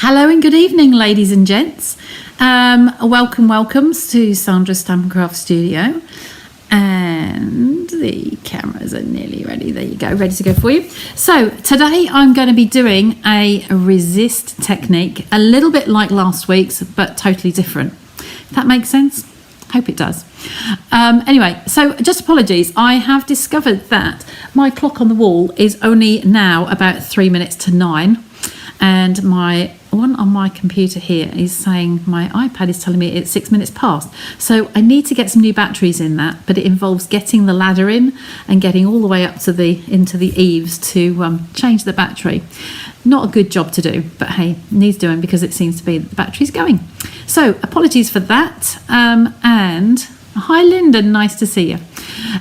Hello and good evening, ladies and gents. Welcomes to Sandra's Stamp and Craft Studio. And the cameras are nearly ready. There you go, ready to go for you. So today I'm going to be doing a resist technique, a little bit like last week's, but totally different. If that makes sense? Hope it does. Anyway, so just apologies. I have discovered that my clock on the wall is only now about 3 minutes to 9. And my one on my computer here is saying my iPad is telling me it's 6 minutes past. So I need to get some new batteries in that, but it involves getting the ladder in and getting all the way up to into the eaves to change the battery. Not a good job to do, but hey, needs doing because it seems to be that the battery's going. So apologies for that. And hi, Lyndon, nice to see you.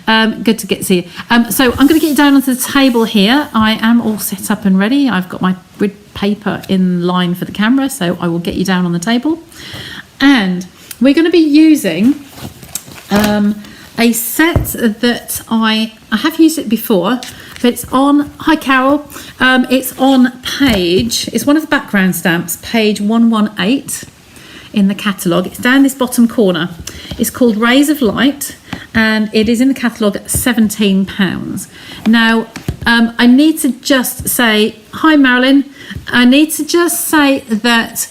Good to see you. So I'm going to get you down onto the table here. I am all set up and ready. I've got my grid paper in line for the camera, so I will get you down on the table. And we're going to be using a set that I have used it before, but it's on, hi Carol, it's on it's one of the background stamps, page 118 in the catalogue. It's down this bottom corner. It's called Rays of Light, and it is in the catalogue at £17. Now, I need to just say, hi Marilyn, I need to just say that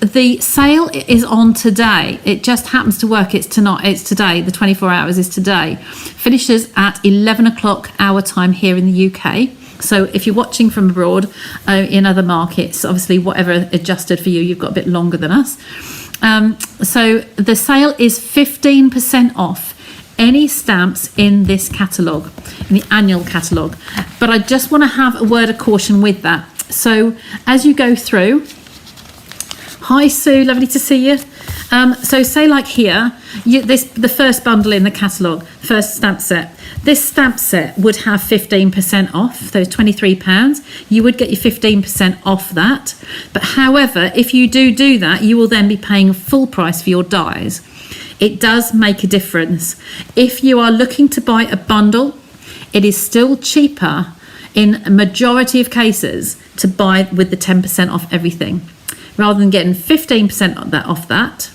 the sale is on today. It just happens to work. It's today. The 24 hours is today. Finishes at 11 o'clock our time here in the UK. So if you're watching from abroad, in other markets, obviously whatever adjusted for you, you've got a bit longer than us. So the sale is 15% off any stamps in this catalogue, in the annual catalogue. But I just want to have a word of caution with that. So as you go through, hi Sue, lovely to see you. So say like here, the first bundle in the catalogue, first stamp set. This stamp set would have 15% off, those £23. You would get your 15% off that. But however, if you do that, you will then be paying full price for your dies. It does make a difference. If you are looking to buy a bundle, it is still cheaper in a majority of cases to buy with the 10% off everything, rather than getting 15% off that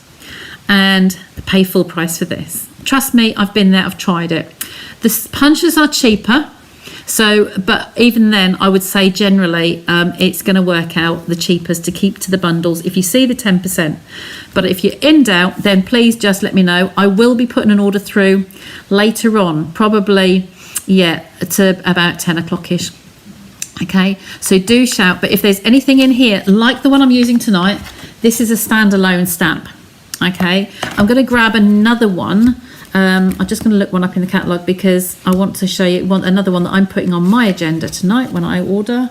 and pay full price for this. Trust me, I've been there, I've tried it. The punches are cheaper, but even then I would say generally it's going to work out the cheapest to keep to the bundles if you see the 10%. But if you're in doubt, then please just let me know. I will be putting an order through later on, probably to about 10 o'clock-ish. Okay, so do shout. But if there's anything in here like the one I'm using tonight, this is a standalone stamp. Okay, I'm going to grab another one. I'm just going to look one up in the catalogue because I want to show you another one that I'm putting on my agenda tonight when I order.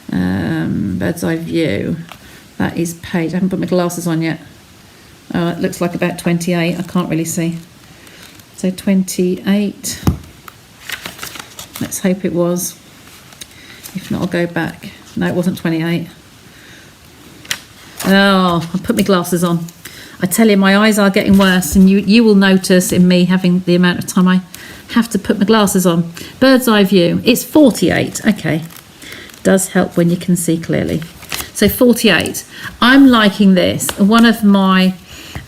Bird's eye view. That is page. I haven't put my glasses on yet. It looks like about 28. I can't really see. So 28. Let's hope it was. If not, I'll go back. No, it wasn't 28. Oh, I put my glasses on. I tell you, my eyes are getting worse, and you will notice in me having the amount of time I have to put my glasses on. Bird's eye view. It's 48. Okay. Does help when you can see clearly. So 48. I'm liking this. One of my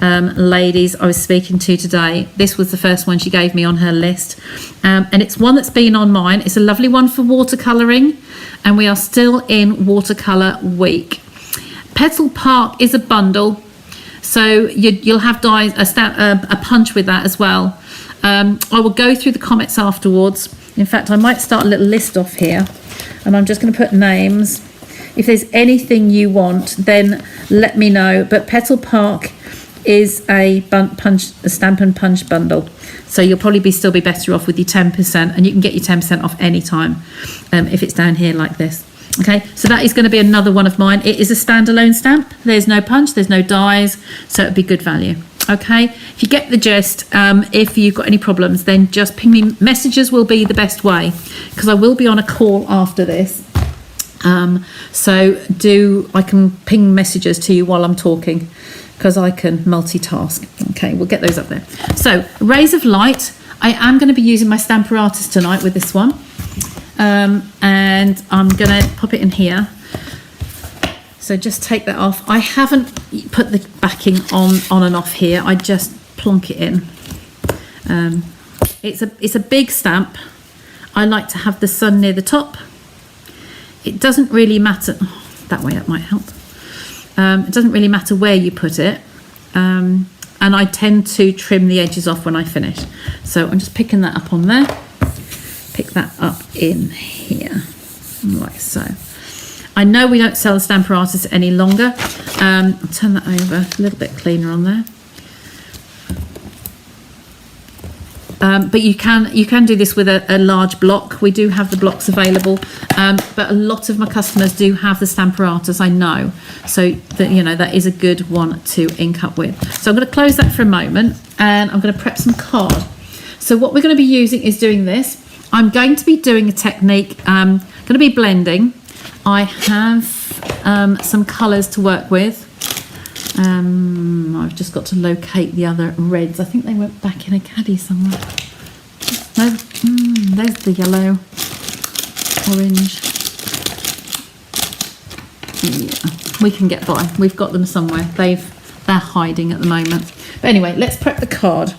ladies I was speaking to today, this was the first one she gave me on her list. And it's one that's been on mine. It's a lovely one for watercolouring, and we are still in watercolour week. Petal Park is a bundle. So you'll have dies, a punch with that as well. I will go through the comments afterwards. In fact, I might start a little list off here, and I'm just going to put names. If there's anything you want, then let me know. But Petal Park is a stamp and punch bundle. So you'll probably still be better off with your 10%, and you can get your 10% off any time if it's down here like this. Okay, so that is going to be another one of mine. It is a standalone stamp. There's no punch, there's no dies, so it'd be good value. Okay, if you get the gist, if you've got any problems, then just ping me. Messages will be the best way, because I will be on a call after this. So I can ping messages to you while I'm talking, because I can multitask. Okay, we'll get those up there. So Rays of Light, I am going to be using my Stamper Artist tonight with this one. And I'm going to pop it in here. So just take that off. I haven't put the backing on and off here. I just plonk it in. It's a big stamp. I like to have the sun near the top. It doesn't really matter. Oh, that way, that might help. It doesn't really matter where you put it. And I tend to trim the edges off when I finish. So I'm just picking that up on there. Pick that up in here, like so. I know we don't sell the Stamper Artist any longer. I'll turn that over, a little bit cleaner on there. But you can do this with a large block. We do have the blocks available, but a lot of my customers do have the Stamper Artist, I know. So that, you know, that is a good one to ink up with. So I'm going to close that for a moment, and I'm going to prep some card. So what we're going to be using is doing this. I'm going to be doing a technique. I'm going to be blending. I have some colours to work with. I've just got to locate the other reds. I think they went back in a caddy somewhere. No, there's the yellow, orange. Yeah, we can get by. We've got them somewhere. They're hiding at the moment. But anyway, let's prep the card.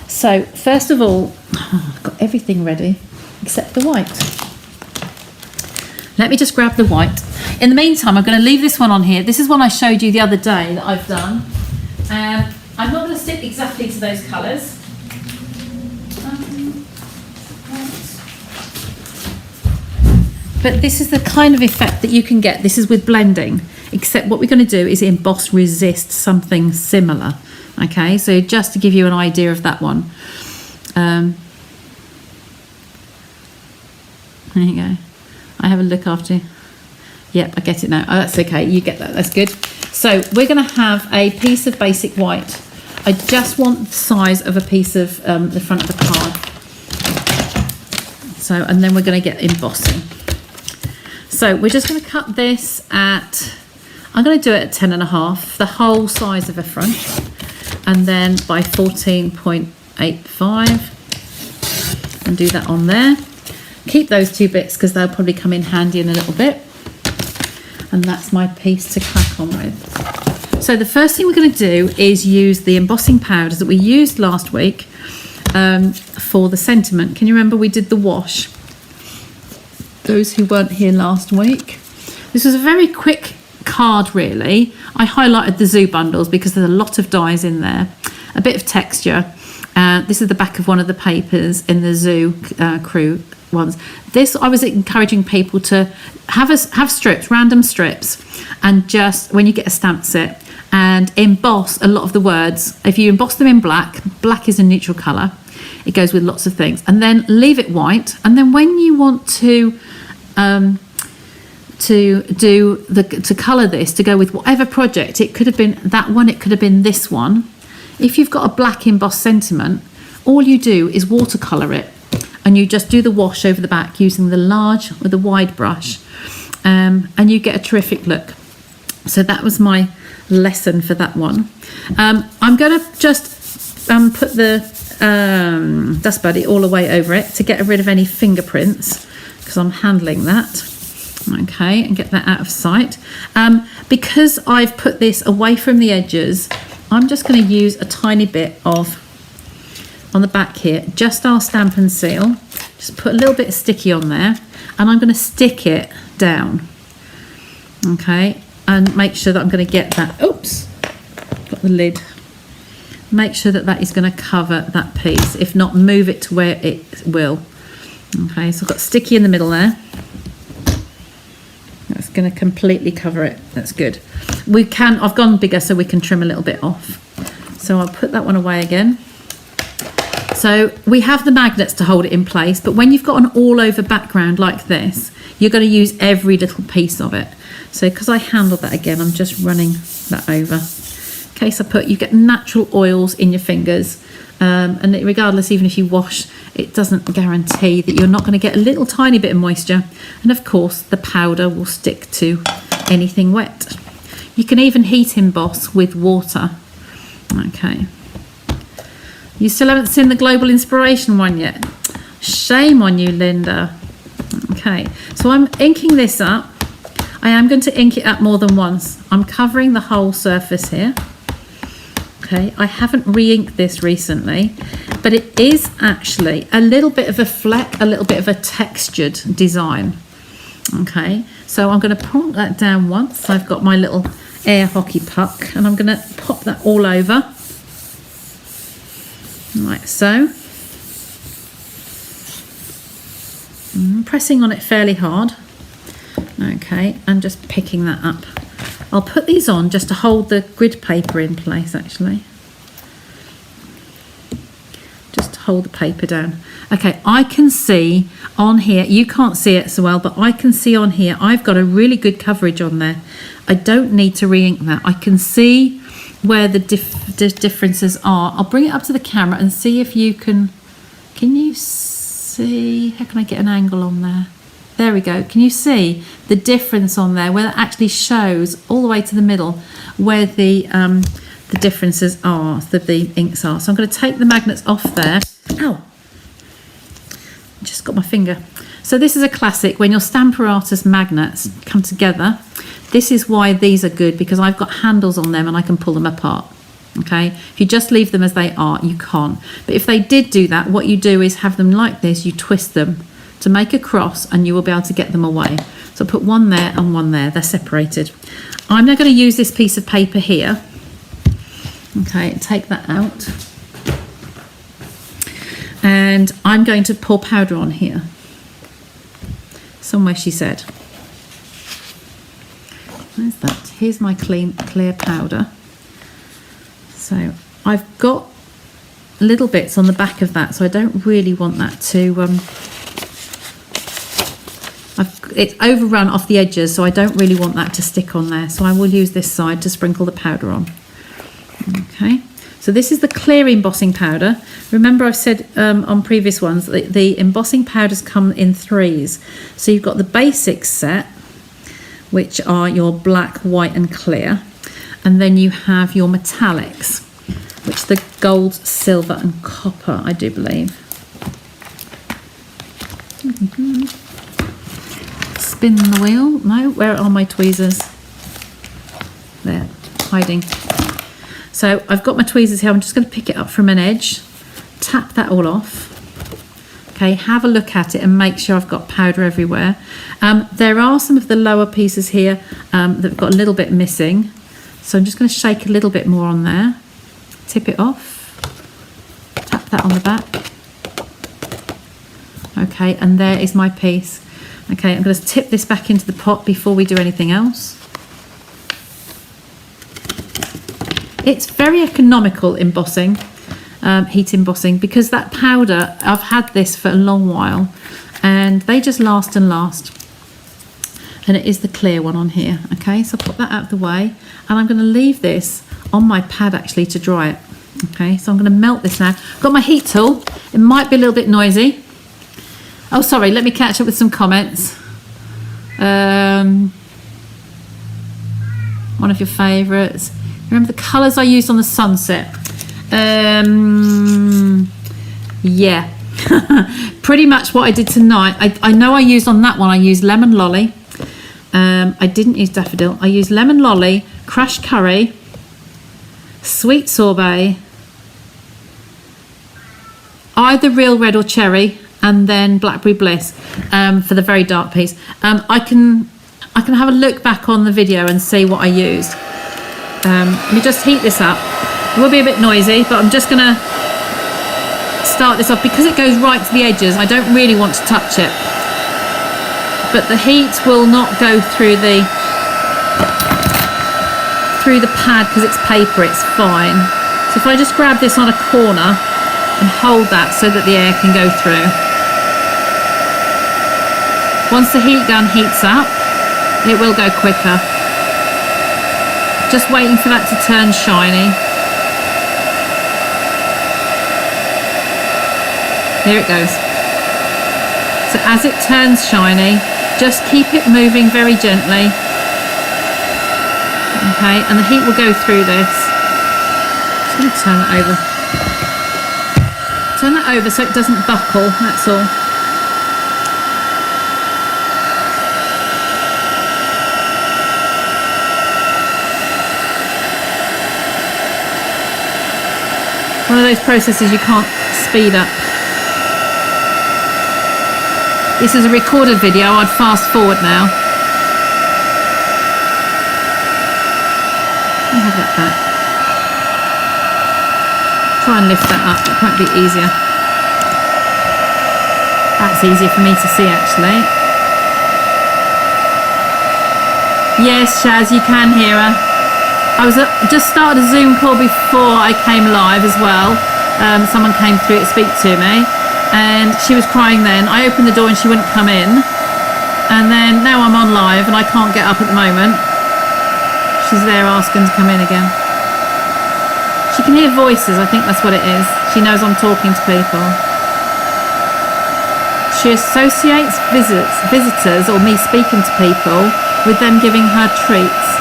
So first of all, I've got everything ready except the white. Let me just grab the white. In the meantime, I'm going to leave this one on here. This is one I showed you the other day that I've done. I'm not going to stick exactly to those colours. But this is the kind of effect that you can get. This is with blending, except what we're going to do is emboss resist something similar. Okay, so just to give you an idea of that one. There you go. I have a look after. Yep, I get it now. Oh, that's okay. You get that. That's good. So we're going to have a piece of basic white. I just want the size of a piece of the front of the card. So, and then we're going to get embossing. So we're just going to cut this at, I'm going to do it at 10.5, the whole size of a front. And then by 14.85. And do that on there. Keep those two bits because they'll probably come in handy in a little bit. And that's my piece to crack on with. So the first thing we're going to do is use the embossing powders that we used last week for the sentiment. Can you remember we did the wash? Those who weren't here last week. This was a very quick card really. I highlighted the zoo bundles because there's a lot of dies in there. A bit of texture. This is the back of one of the papers in the zoo crew ones. This, I was encouraging people to have strips, random strips, and just when you get a stamp set and emboss a lot of the words. If you emboss them in black, black is a neutral colour. It goes with lots of things, and then leave it white. And then when you want to colour this to go with whatever project, it could have been that one, it could have been this one. If you've got a black embossed sentiment, all you do is watercolour it. And you just do the wash over the back using the large or the wide brush, and you get a terrific look. So that was my lesson for that one. I'm going to just put the Dust Buddy all the way over it to get rid of any fingerprints because I'm handling that. Okay, and get that out of sight. Because I've put this away from the edges, I'm just going to use a tiny bit of on the back here, just our stamp and seal. Just put a little bit of sticky on there, and I'm going to stick it down. Okay, and make sure that I'm going to get that. Oops, got the lid. Make sure that that is going to cover that piece. If not, move it to where it will. Okay, so I've got sticky in the middle there. That's going to completely cover it. That's good. We can. I've gone bigger so we can trim a little bit off. So I'll put that one away again. So we have the magnets to hold it in place, but when you've got an all over background like this, you're going to use every little piece of it. So because I handled that again, I'm just running that over. In case you get natural oils in your fingers, and regardless, even if you wash, it doesn't guarantee that you're not going to get a little tiny bit of moisture. And of course, the powder will stick to anything wet. You can even heat emboss with water. Okay. You still haven't seen the Global Inspiration one yet? Shame on you, Linda. Okay, so I'm inking this up. I am going to ink it up more than once. I'm covering the whole surface here. Okay, I haven't re-inked this recently, but it is actually a little bit of a fleck, a little bit of a textured design. Okay, so I'm going to pop that down once. I've got my little air hockey puck, and I'm going to pop that all over, like so. Pressing on it fairly hard. Okay, and just picking that up. I'll put these on just to hold the grid paper in place, actually. Just to hold the paper down. Okay, I can see on here, you can't see it so well, but I can see on here, I've got a really good coverage on there. I don't need to re-ink that. I can see where the differences are. I'll bring it up to the camera and see if you can you see, how can I get an angle on there? There we go. Can you see the difference on there, where that actually shows all the way to the middle where the differences are, the inks are. So I'm going to take the magnets off there. Ow! Just got my finger. So this is a classic. When your Stamparatus magnets come together, this is why these are good, because I've got handles on them and I can pull them apart. Okay, if you just leave them as they are, you can't. But if they did do that, what you do is have them like this, you twist them to make a cross, and you will be able to get them away. So put one there and one there, they're separated. I'm now going to use this piece of paper here. Okay, take that out. And I'm going to pour powder on here. Somewhere she said. Where's that? Here's my clear powder. So I've got little bits on the back of that, so I don't really want that to... it's overrun off the edges, so I don't really want that to stick on there. So I will use this side to sprinkle the powder on. Okay, so this is the clear embossing powder. Remember I've said on previous ones that the embossing powders come in threes. So you've got the basics set, which are your black, white and clear. And then you have your metallics, which are the gold, silver and copper, I do believe. Spin the wheel. No, where are my tweezers? There, hiding. So I've got my tweezers here. I'm just going to pick it up from an edge, tap that all off. Okay, have a look at it and make sure I've got powder everywhere. There are some of the lower pieces here that have got a little bit missing. So I'm just going to shake a little bit more on there. Tip it off. Tap that on the back. Okay, and there is my piece. Okay, I'm going to tip this back into the pot before we do anything else. It's very economical embossing, heat embossing, because that powder, I've had this for a long while and they just last and last. And it is the clear one on here. Okay, so I'll put that out of the way and I'm going to leave this on my pad actually to dry it. Okay, so I'm going to melt this now. I've got my heat tool. It might be a little bit noisy. Oh, sorry, let me catch up with some comments. One of your favourites. Remember the colours I used on the sunset? Yeah, pretty much what I did tonight. I know I used on that one, I used lemon lolly. I didn't use daffodil. I used lemon lolly, crushed curry, sweet sorbet, either real red or cherry, and then blackberry bliss for the very dark piece. I can have a look back on the video and see what I used. Let me just heat this up. It will be a bit noisy, but I'm just gonna start this off because it goes right to the edges. I don't really want to touch it, but the heat will not go through the pad because it's paper. It's fine. So if I just grab this on a corner and hold that so that the air can go through. Once the heat gun heats up, it will go quicker. Just waiting for that to turn shiny. Here it goes. So as it turns shiny, just keep it moving very gently. Okay, and the heat will go through this. Just going to turn it over. Turn that over so it doesn't buckle, that's all. One of those processes you can't speed up. This is a recorded video. I'd fast forward now. I'll have that back. Try and lift that up. It might be easier. That's easier for me to see, actually. Yes, Shaz, you can hear her. I was just started a Zoom call before I came live as well. Someone came through to speak to me, and she was crying then. I opened the door and she wouldn't come in. And then now I'm on live and I can't get up at the moment. She's there asking to come in again. She can hear voices, I think that's what it is. She knows I'm talking to people. She associates visitors or me speaking to people with them giving her treats.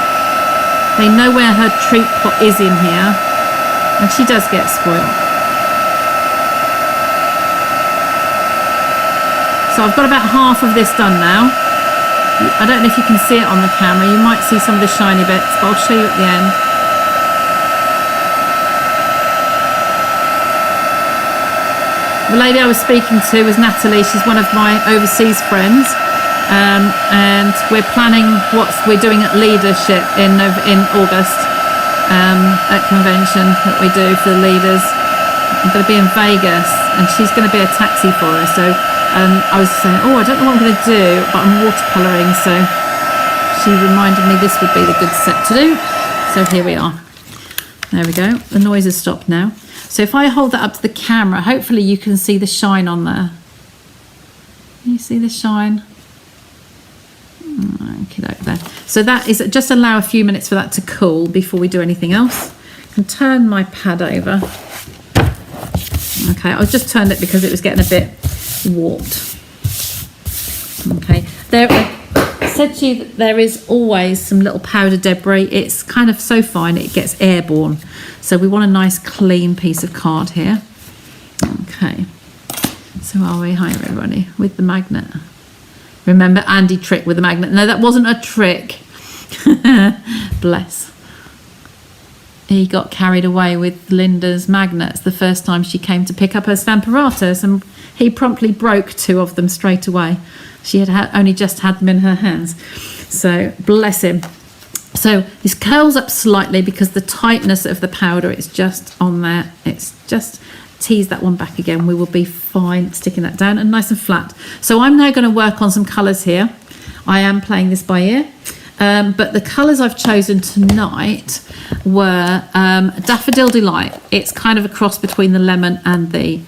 They know where her treat pot is in here, and she does get spoiled. So I've got about half of this done now. I don't know if you can see it on the camera. You might see some of the shiny bits, but I'll show you at the end. The lady I was speaking to was Natalie. She's one of my overseas friends. And we're planning what we're doing at leadership in August at convention that we do for the leaders. I'm going to be in Vegas and she's going to be a taxi for us. So I was saying, oh, I don't know what I'm going to do, but I'm watercolouring. So she reminded me this would be the good set to do. So here we are. There we go. The noise has stopped now. So if I hold that up to the camera, hopefully you can see the shine on there. Can you see the shine? Okay, there. So that is, just allow a few minutes for that to cool before we do anything else. I can turn my pad over. Okay, I just turned it because it was getting a bit warped. Okay, there. I said to you that there is always some little powder debris. It's kind of so fine it gets airborne. So we want a nice clean piece of card here. Okay, so are we? Hi everybody, with the magnet. Remember Andy trick with the magnet? No, that wasn't a trick. Bless. He got carried away with Linda's magnets the first time she came to pick up her Stamparatus, and he promptly broke 2 of them straight away. She had only just had them in her hands. So bless him. So this curls up slightly because the tightness of the powder is just on there. It's just tease that one back again. We will be fine sticking that down and nice and flat. So I'm now going to work on some colours here. I am playing this by ear, but the colours I've chosen tonight were Daffodil Delight. It's kind of a cross between the lemon and the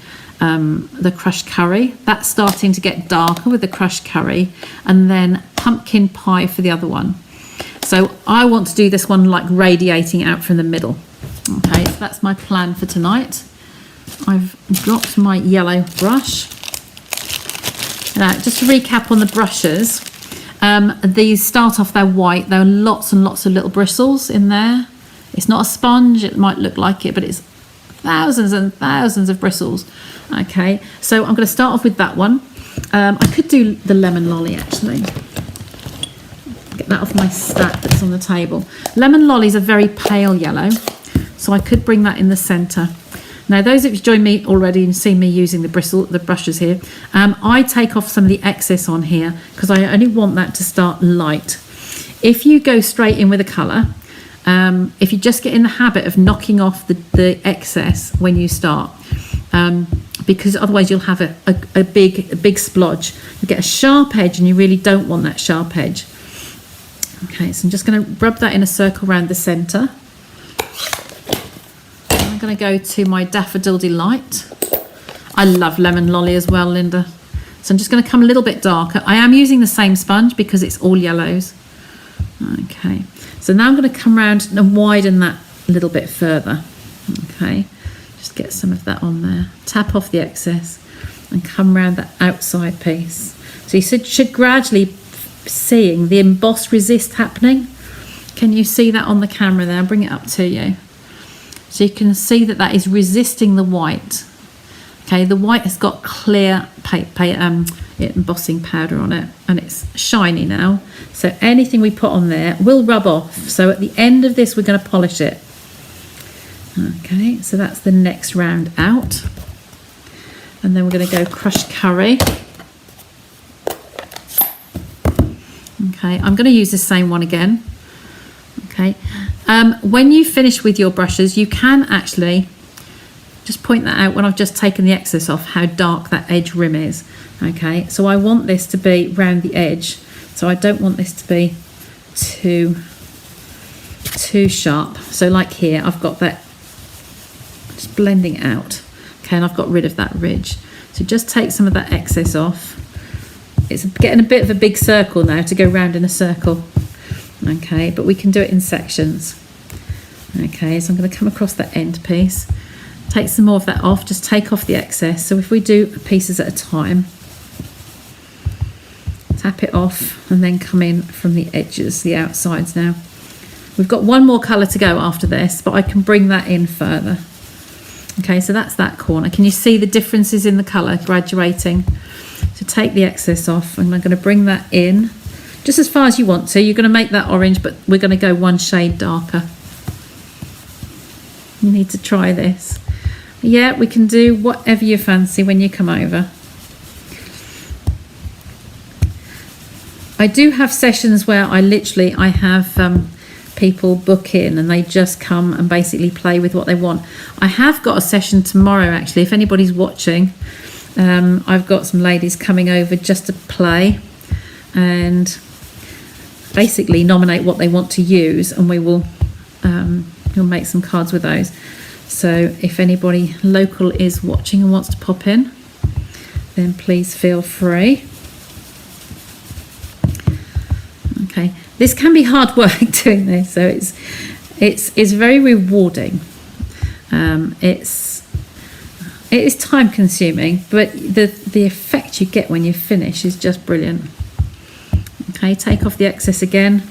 crushed curry. That's starting to get darker with the crushed curry, and then pumpkin pie for the other one. So I want to do this one like radiating out from the middle. Okay, so that's my plan for tonight. I've dropped my yellow brush. Now, just to recap on the brushes, these start off, they're white. There are lots and lots of little bristles in there. It's not a sponge, it might look like it, but it's thousands and thousands of bristles. Okay, so I'm going to start off with that one. I could do the lemon lolly actually. Get that off my stack that's on the table. Lemon lollies are very pale yellow, so I could bring that in the centre. Now, those of you joined me already and seen me using the brushes here, I take off some of the excess on here because I only want that to start light. If you go straight in with a colour, if you just get in the habit of knocking off the excess when you start, because otherwise you'll have a big splodge. You get a sharp edge and you really don't want that sharp edge. Okay, so I'm just going to rub that in a circle around the centre. I'm going to go to my Daffodil Delight. I love lemon lolly as well, Linda. So I'm just going to come a little bit darker. I am using the same sponge because it's all yellows. Okay, so now I'm going to come around and widen that a little bit further. Okay, just get some of that on there. Tap off the excess and come around that outside piece. So you should gradually seeing the emboss resist happening. Can you see that on the camera there? I'll bring it up to you. So you can see that that is resisting the white. Okay, the white has got clear embossing powder on it, and it's shiny now. So anything we put on there will rub off. So at the end of this, we're going to polish it. Okay, so that's the next round out. And then we're going to go crushed curry. Okay, I'm going to use the same one again. Okay, when you finish with your brushes, you can actually just point that out when I've just taken the excess off, how dark that edge rim is. Okay, so I want this to be round the edge, so I don't want this to be too sharp. So like here, I've got that just blending out. Okay, and I've got rid of that ridge. So just take some of that excess off. It's getting a bit of a big circle now to go round in a circle. Okay, but we can do it in sections. Okay, so I'm going to come across that end piece, take some more of that off, just take off the excess. So if we do pieces at a time, tap it off and then come in from the edges, the outsides now. We've got one more colour to go after this, but I can bring that in further. Okay, so that's that corner. Can you see the differences in the colour graduating? So take the excess off, and I'm going to bring that in just as far as you want to. You're going to make that orange, but we're going to go one shade darker. You need to try this. Yeah, we can do whatever you fancy when you come over. I do have sessions where I have people book in and they just come and basically play with what they want. I have got a session tomorrow actually, if anybody's watching. I've got some ladies coming over just to play and basically nominate what they want to use, and we'll make some cards with those. So if anybody local is watching and wants to pop in, then please feel free. Okay, this can be hard work doing this, so it's very rewarding. It is time consuming, but the effect you get when you finish is just brilliant. Okay, take off the excess again.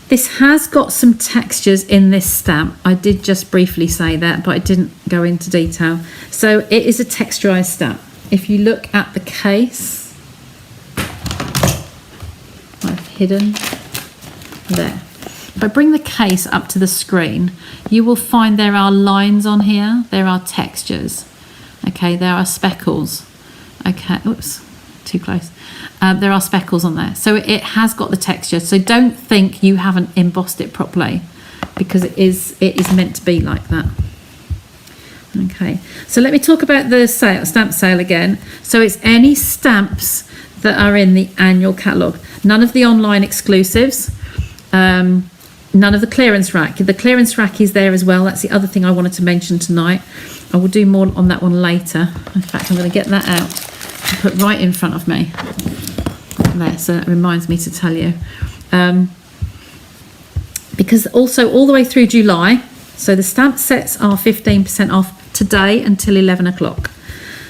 This has got some textures in this stamp. I did just briefly say that, but I didn't go into detail. So it is a texturized stamp. If you look at the case, I've hidden there. If I bring the case up to the screen, you will find there are lines on here. There are textures. Okay, there are speckles. Okay, oops, too close. There are speckles on there. So it has got the texture. So don't think you haven't embossed it properly, because it is meant to be like that. Okay, so let me talk about the stamp sale again. So it's any stamps that are in the annual catalogue. None of the online exclusives. None of the clearance rack. The clearance rack is there as well. That's the other thing I wanted to mention tonight. I will do more on that one later. In fact, I'm going to get that out and put right in front of me. There, so that reminds me to tell you. Because also all the way through July, so the stamp sets are 15% off today until 11 o'clock.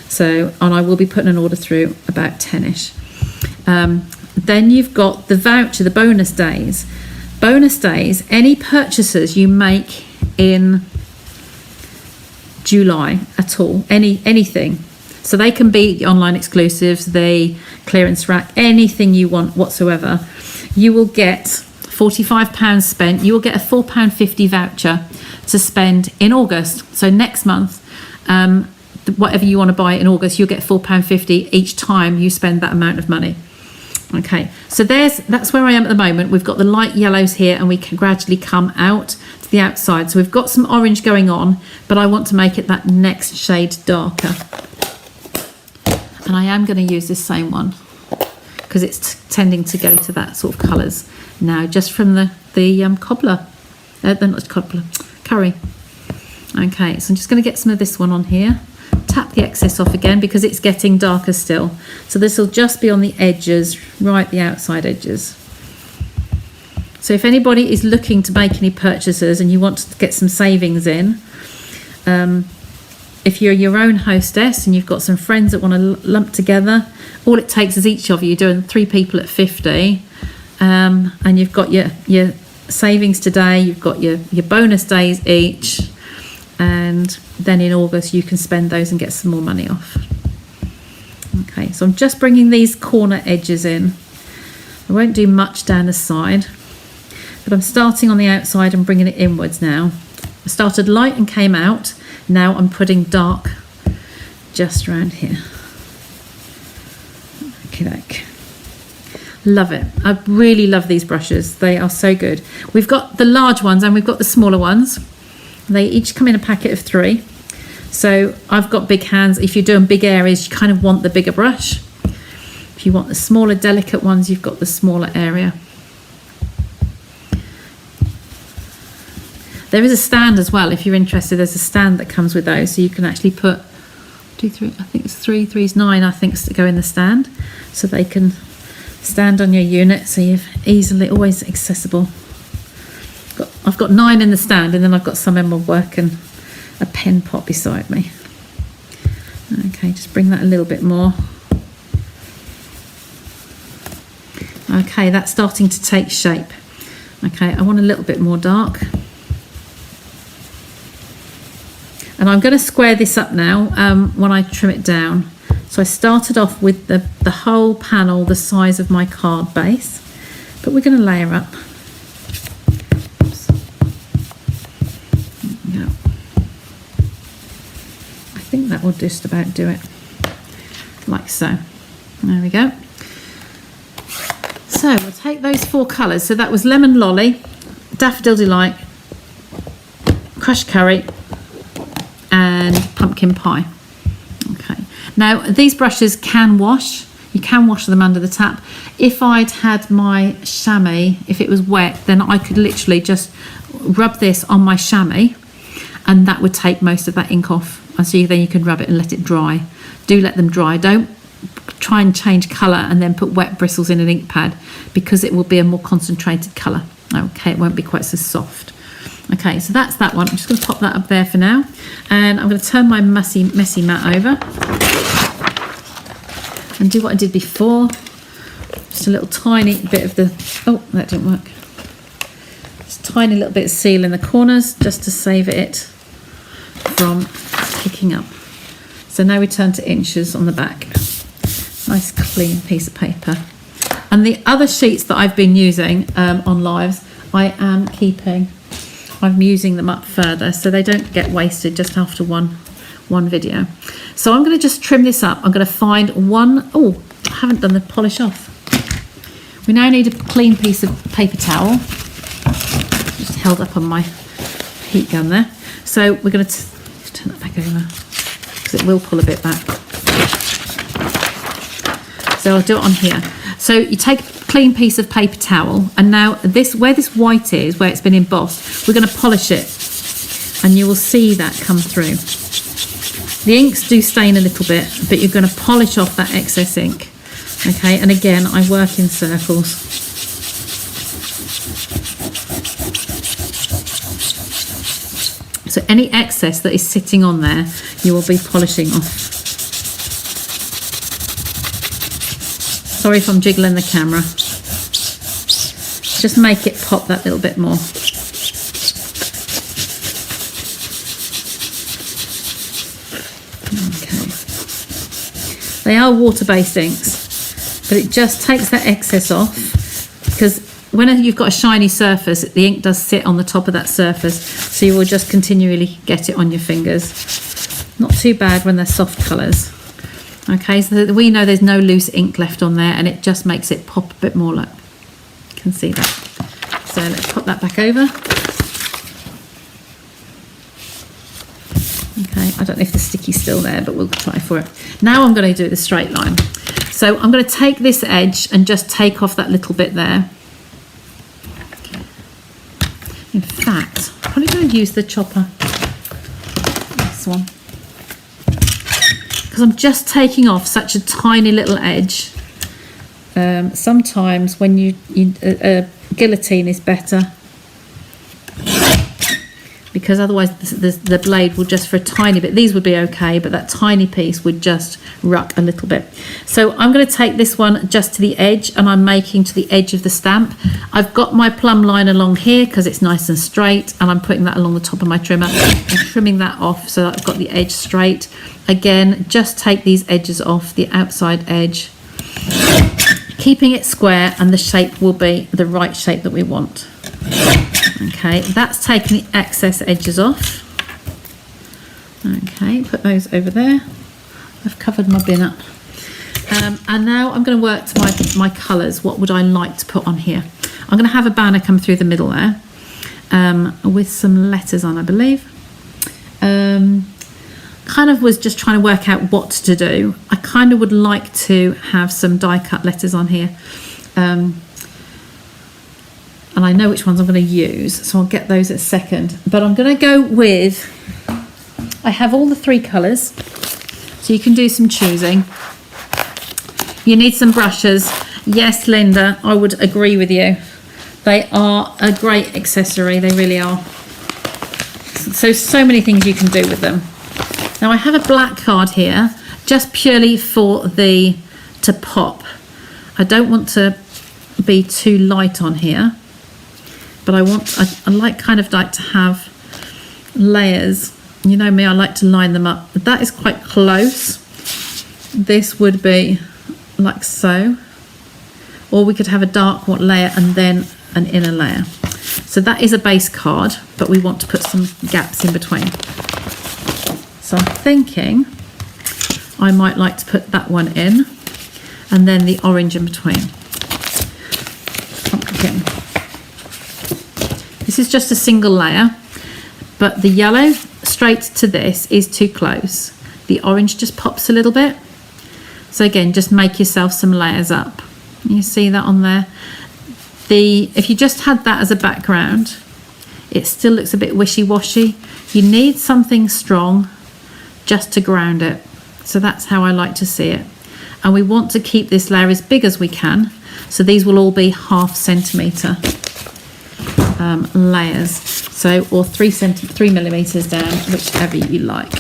So, and I will be putting an order through about 10ish. Then you've got the voucher, the bonus days. Bonus days, any purchases you make in July at all, anything. So they can be the online exclusives, the clearance rack, anything you want whatsoever. You will get £45 spent. You will get a £4.50 voucher to spend in August. So next month, whatever you want to buy in August, you'll get £4.50 each time you spend that amount of money. Okay, so that's where I am at the moment. We've got the light yellows here, and we can gradually come out to the outside. So we've got some orange going on, but I want to make it that next shade darker. And I am going to use this same one because it's tending to go to that sort of colours now, just from the cobbler, not cobbler, curry. Okay, so I'm just going to get some of this one on here. Tap the excess off again because it's getting darker still. So this will just be on the edges, right the outside edges. So if anybody is looking to make any purchases and you want to get some savings in, if you're your own hostess and you've got some friends that want to lump together, all it takes is each of you doing 3 people at 50, and you've got your savings today, you've got your bonus days each, and then in August you can spend those and get some more money off. Okay, so I'm just bringing these corner edges in. I won't do much down the side, But I'm starting on the outside and bringing it inwards now. I started light and came out. Now I'm putting dark just around here. Okay. Love it. I really love these brushes. They are so good. We've got the large ones and we've got the smaller ones. They each come in a packet of 3. So I've got big hands. If you're doing big areas, you kind of want the bigger brush. If you want the smaller, delicate ones, you've got the smaller area. There is a stand as well. If you're interested, there's a stand that comes with those. So you can actually put 2, 3, I think it's 3, 3 is 9, I think, to go in the stand. So they can stand on your unit, so you're easily, always accessible. I've got 9 in the stand, and then I've got some in my work and a pen pot beside me. Okay, just bring that a little bit more. Okay, that's starting to take shape. Okay, I want a little bit more dark. And I'm going to square this up now when I trim it down. So I started off with the whole panel the size of my card base, but we're going to layer up. Oops. There we go. I think that will just about do it, like so. There we go. So we'll take those 4 colours. So that was Lemon Lolly, Daffodil Delight, Crushed Curry, and Pumpkin Pie. Okay. Now these brushes can wash. You can wash them under the tap. If I'd had my chamois, if it was wet, then I could literally just rub this on my chamois, and that would take most of that ink off. And so then you can rub it and let it dry. Do let them dry. Don't try and change colour and then put wet bristles in an ink pad, because it will be a more concentrated colour. Okay, it won't be quite so soft. Okay, so that's that one. I'm just going to pop that up there for now, and I'm going to turn my messy mat over and do what I did before. Just a little tiny bit of the, oh, that didn't work. Just a tiny little bit of seal in the corners just to save it from kicking up. So now we turn to inches on the back. Nice clean piece of paper. And the other sheets that I've been using on lives, I am keeping. I'm using them up further so they don't get wasted just after one video. So I'm going to just trim this up. I'm going to find one. Oh, I haven't done the polish off. We now need a clean piece of paper towel. Just held up on my heat gun there. So we're going to turn that back over because it will pull a bit back. So I'll do it on here. So you take a clean piece of paper towel, and now this, where this white is, where it's been embossed, we're going to polish it, and you will see that come through. The inks do stain a little bit, but you're going to polish off that excess ink. Okay, and again, I work in circles. So any excess that is sitting on there, you will be polishing off. Sorry if I'm jiggling the camera. Just make it pop that little bit more. Okay. They are water-based inks, but it just takes that excess off, because when you've got a shiny surface, the ink does sit on the top of that surface, so you will just continually get it on your fingers. Not too bad when they're soft colours. Okay, so we know there's no loose ink left on there, and it just makes it pop a bit more. Look, you can see that. So let's pop that back over. Okay, I don't know if the sticky's still there, but we'll try for it. Now I'm going to do the straight line. So I'm going to take this edge and just take off that little bit there. In fact, I'm probably going to use the chopper. This one. Because I'm just taking off such a tiny little edge. Sometimes when guillotine is better, because otherwise the blade will just, for a tiny bit, these would be okay, but that tiny piece would just ruck a little bit. So I'm going to take this one just to the edge, and I'm making to the edge of the stamp. I've got my plumb line along here because it's nice and straight, and I'm putting that along the top of my trimmer and trimming that off so that I've got the edge straight. Again, just take these edges off, the outside edge, keeping it square, and the shape will be the right shape that we want. Okay, that's taking the excess edges off. Okay, put those over there. I've covered my bin up. And now I'm going to work to my colours. What would I like to put on here? I'm going to have a banner come through the middle there with some letters on, I believe. Kind of was just trying to work out what to do. I kind of would like to have some die cut letters on here. And I know which ones I'm going to use, so I'll get those at a second. But I'm going to go with, I have all the 3 colours, so you can do some choosing. You need some brushes. Yes, Linda, I would agree with you. They are a great accessory, they really are. So many things you can do with them. Now I have a black card here, just purely for to pop. I don't want to be too light on here, but I kind of like to have layers. You know me, I like to line them up. But that is quite close. This would be like so, or we could have a dark layer and then an inner layer. So that is a base card, but we want to put some gaps in between. So I'm thinking I might like to put that one in and then the orange in between. Pumpkin. This is just a single layer, but the yellow straight to this is too close. The orange just pops a little bit. So again, just make yourself some layers up. You see that on there? If you just had that as a background, it still looks a bit wishy-washy. You need something strong just to ground it. So that's how I like to see it. And we want to keep this layer as big as we can. So these will all be 1/2 centimetre layers. So, or 3 millimeters down, whichever you like.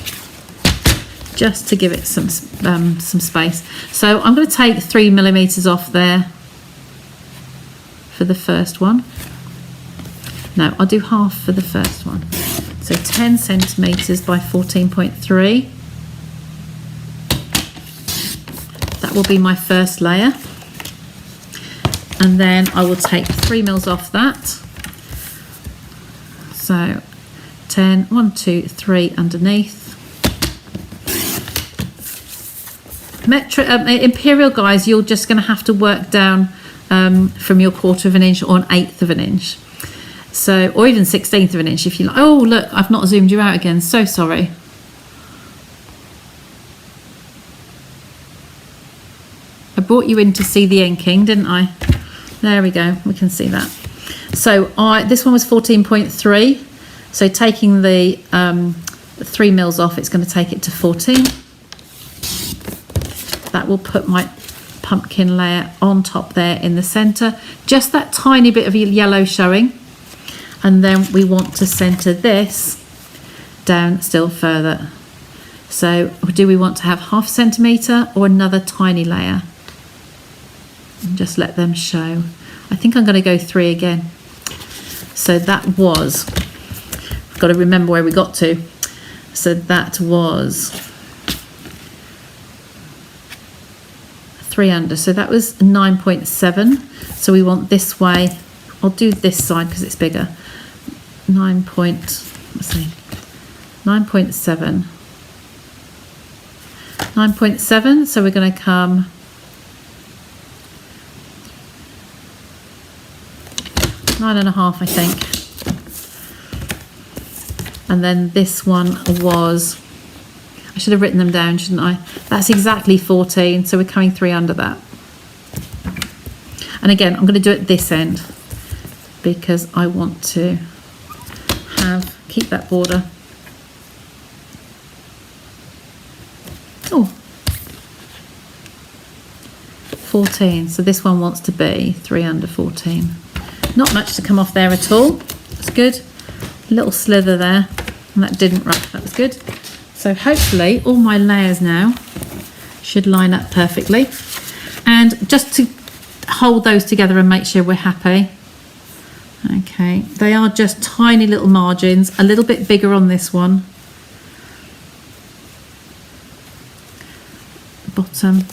Just to give it some space. So I'm going to take 3 millimeters off there for the first one. No, I'll do 1/2 for the first one. So 10 centimeters by 14.3. That will be my first layer. And then I will take 3 mils off that. So 10, 1, 2, 3 underneath. Imperial guys, you're just going to have to work down from your 1/4 of an inch or an 1/8 of an inch. So, or even 1/16 of an inch if you like. Oh, look, I've not zoomed you out again. So sorry. I brought you in to see the inking, didn't I? There we go. We can see that. So this one was 14.3. So taking the 3 mils off, it's going to take it to 14. That will put my pumpkin layer on top there in the center. Just that tiny bit of yellow showing. And then we want to center this down still further. So do we want to have 1/2 centimeter or another tiny layer? And just let them show. I think I'm going to go 3 again. So that was, I've got to remember where we got to. So that was 3 under. So that was 9.7. So we want this way. I'll do this side because it's bigger. 9.7. 9.7. So we're going to come 9.5, I think. And then this one was, I should have written them down, shouldn't I? That's exactly 14, so we're coming 3 under that. And again, I'm going to do it this end because I want to keep that border. Oh, 14. So this one wants to be 3 under 14. Not much to come off there at all. That's good. A little slither there, and that didn't rough. That was good. So hopefully all my layers now should line up perfectly. And just to hold those together and make sure we're happy. Okay, they are just tiny little margins, a little bit bigger on this one. Bottom.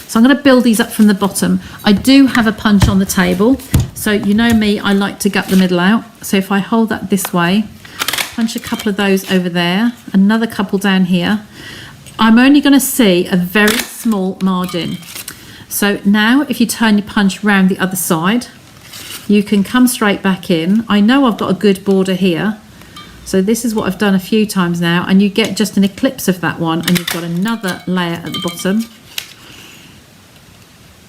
So I'm going to build these up from the bottom. I do have a punch on the table, So you know me, I like to gut the middle out. So if I hold that this way, punch a couple of those over there, another couple down here, I'm only going to see a very small margin. So now if you turn your punch round the other side, you can come straight back in. I know I've got a good border here. So this is what I've done a few times now, and you get just an eclipse of that one, and you've got another layer at the bottom.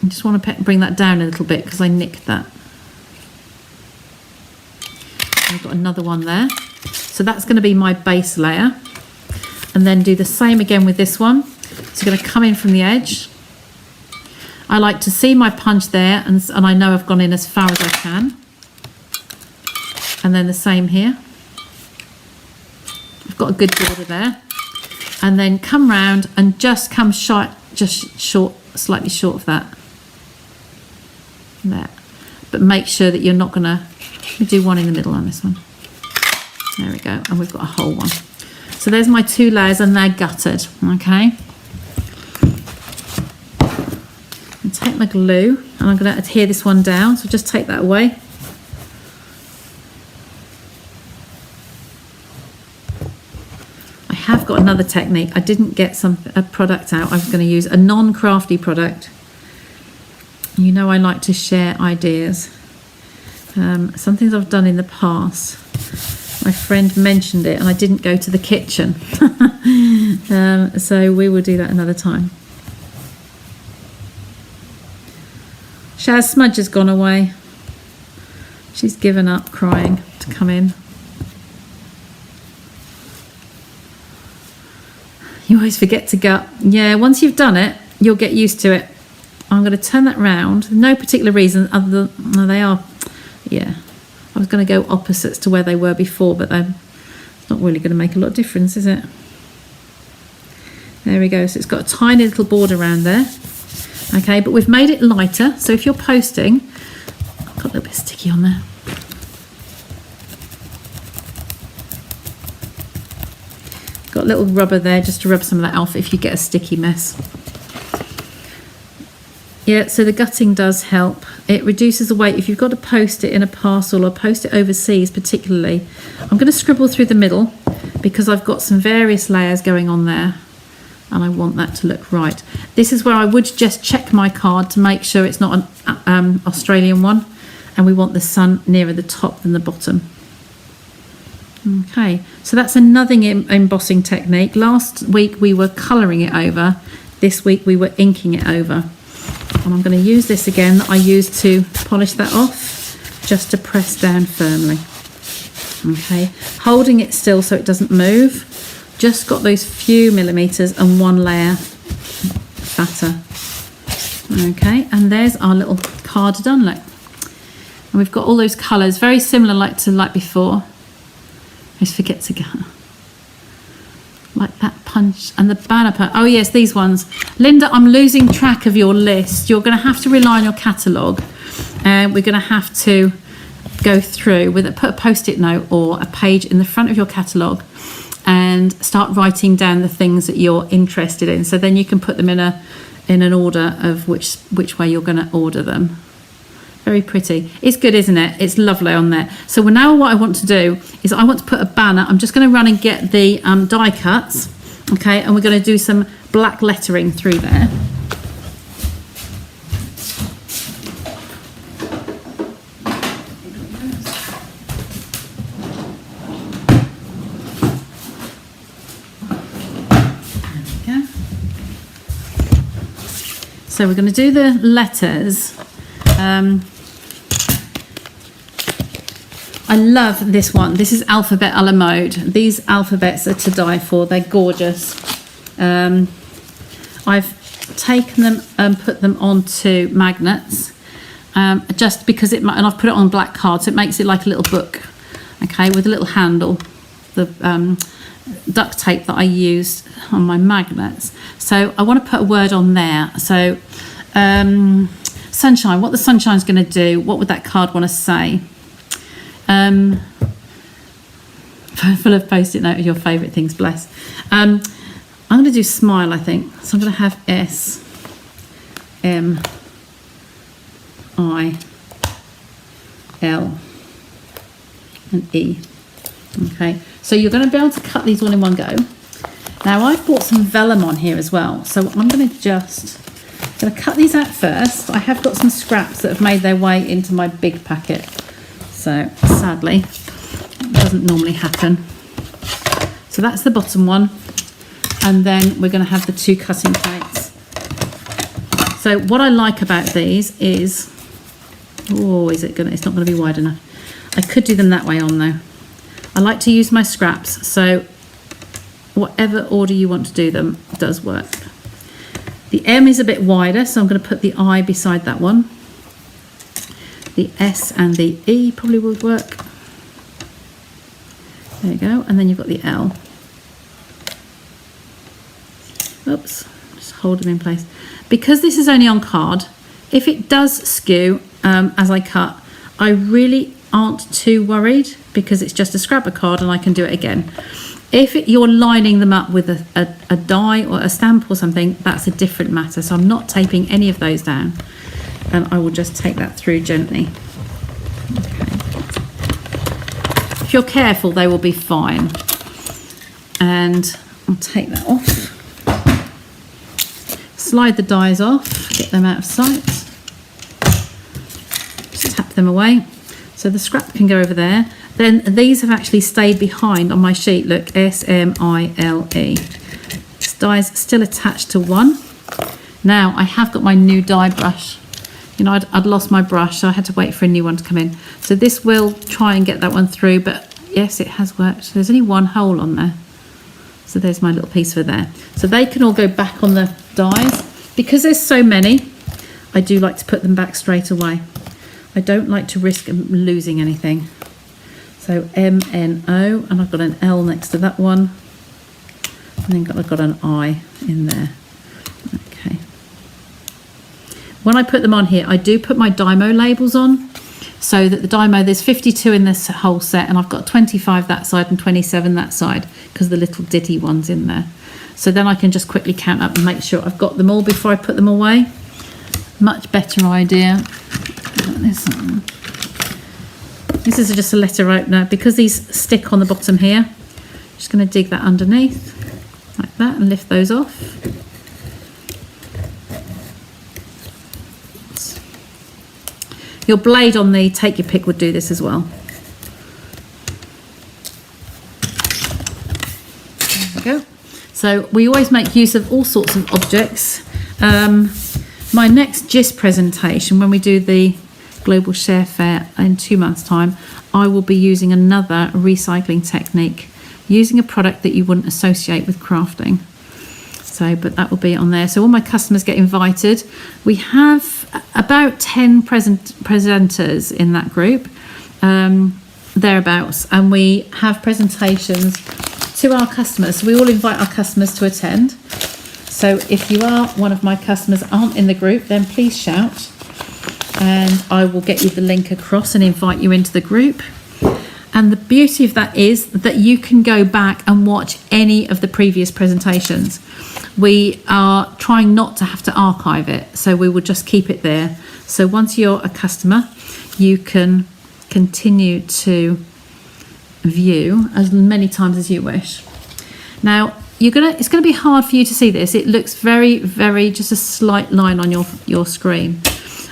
I just want to bring that down a little bit because I nicked that. I've got another one there. So that's going to be my base layer. And then do the same again with this one. So I'm going to come in from the edge. I like to see my punch there, and I know I've gone in as far as I can. And then the same here. I've got a good border there. And then come round and just come short, slightly short of that. There. But make sure that you're not going to... Let me do one in the middle on this one. There we go. And we've got a whole one. So there's my 2 layers, and they're gutted. Okay. And take my glue, and I'm going to adhere this one down. So just take that away. I have got another technique. I didn't get a product out. I was going to use a non-crafty product. You know I like to share ideas. Some things I've done in the past. My friend mentioned it and I didn't go to the kitchen. So we will do that another time. Shaz Smudge has gone away. She's given up crying to come in. You always forget to gut. Yeah, once you've done it, you'll get used to it. I'm going to turn that round. No particular reason other than, no, they are, yeah. I was going to go opposites to where they were before, but then it's not really going to make a lot of difference, is it? There we go. So it's got a tiny little border around there. Okay, but we've made it lighter. So if you're posting, I've got a little bit sticky on there. Got a little rubber there just to rub some of that off if you get a sticky mess. Yeah, so the gutting does help. It reduces the weight. If you've got to post it in a parcel or post it overseas particularly, I'm going to scribble through the middle because I've got some various layers going on there and I want that to look right. This is where I would just check my card to make sure it's not an Australian one, and we want the sun nearer the top than the bottom. Okay, so that's another embossing technique. Last week we were colouring it over. This week we were inking it over. And I'm going to use this again that I used to polish that off, just to press down firmly. Okay, holding it still so it doesn't move. Just got those few millimetres and one layer fatter. Okay, and there's our little card done, look. And we've got all those colours, very similar like before. I just forget to go. Like that punch and the banner punch. Oh yes, these ones. Linda, I'm losing track of your list. You're going to have to rely on your catalogue, and we're going to have to go through with it. Put a post-it note or a page in the front of your catalogue and start writing down the things that you're interested in. So then you can put them in an order of which way you're going to order them. Very pretty. It's good, isn't it? It's lovely on there. So now what I want to do is I want to put a banner. I'm just going to run and get the die cuts. Okay, and we're going to do some black lettering through there. There we go. So we're going to do the letters. I love this one. This is alphabet a la mode. These alphabets are to die for. They're gorgeous. I've taken them and put them onto magnets, just because and I've put it on black card, so it makes it like a little book, okay, with a little handle. The duct tape that I used on my magnets. So I want to put a word on there. So sunshine. What the sunshine's going to do? What would that card want to say? Full of post-it note of your favourite things, bless. I'm going to do smile, I think. So I'm going to have S, M, I, L and E. Okay, so you're going to be able to cut these all in one go. Now I've bought some vellum on here as well, so I'm going to cut these out first. I have got some scraps that have made their way into my big packet, so sadly it doesn't normally happen. So that's the bottom one, and then we're going to have the 2 cutting plates. So what I like about these is, it's not going to be wide enough. I could do them that way on though. I like to use my scraps, so whatever order you want to do them does work. The M is a bit wider, so I'm going to put the I beside that one. The S and the E probably would work. There you go, and then you've got the L. Oops, just hold them in place. Because this is only on card, if it does skew as I cut, I really aren't too worried because it's just a scrap of card and I can do it again. If you're lining them up with a die or a stamp or something, that's a different matter. So I'm not taping any of those down, and I will just take that through gently. Okay. If you're careful, they will be fine. And I'll take that off. Slide the dies off, get them out of sight. Just tap them away. So the scrap can go over there. Then these have actually stayed behind on my sheet. Look, S-M-I-L-E. This die's still attached to one. Now I have got my new die brush. You know, I'd lost my brush, so I had to wait for a new one to come in. So this will try and get that one through, but yes, it has worked. There's only one hole on there. So there's my little piece for there. So they can all go back on the dies. Because there's so many, I do like to put them back straight away. I don't like to risk losing anything. So M-N-O, and I've got an L next to that one. And then I've got an I in there. Okay. When I put them on here, I do put my Dymo labels on. So that the Dymo, there's 52 in this whole set, and I've got 25 that side and 27 that side, because the little ditty one's in there. So then I can just quickly count up and make sure I've got them all before I put them away. Much better idea. This is just a letter opener. Because these stick on the bottom here, I'm just going to dig that underneath like that and lift those off. Your blade on the take your pick would do this as well. There we go. So we always make use of all sorts of objects. My next GIST presentation, when we do the Global Share Fair in 2 months' time, I will be using another recycling technique, using a product that you wouldn't associate with crafting. So, but that will be on there. So all my customers get invited. We have about 10 presenters in that group, thereabouts, and we have presentations to our customers. So we all invite our customers to attend. So if you are one of my customers aren't in the group, then please shout and I will get you the link across and invite you into the group. And the beauty of that is that you can go back and watch any of the previous presentations. We are trying not to have to archive it, so we will just keep it there. So once you're a customer, you can continue to view as many times as you wish. Now, it's gonna be hard for you to see this. It looks very, very, just a slight line on your screen.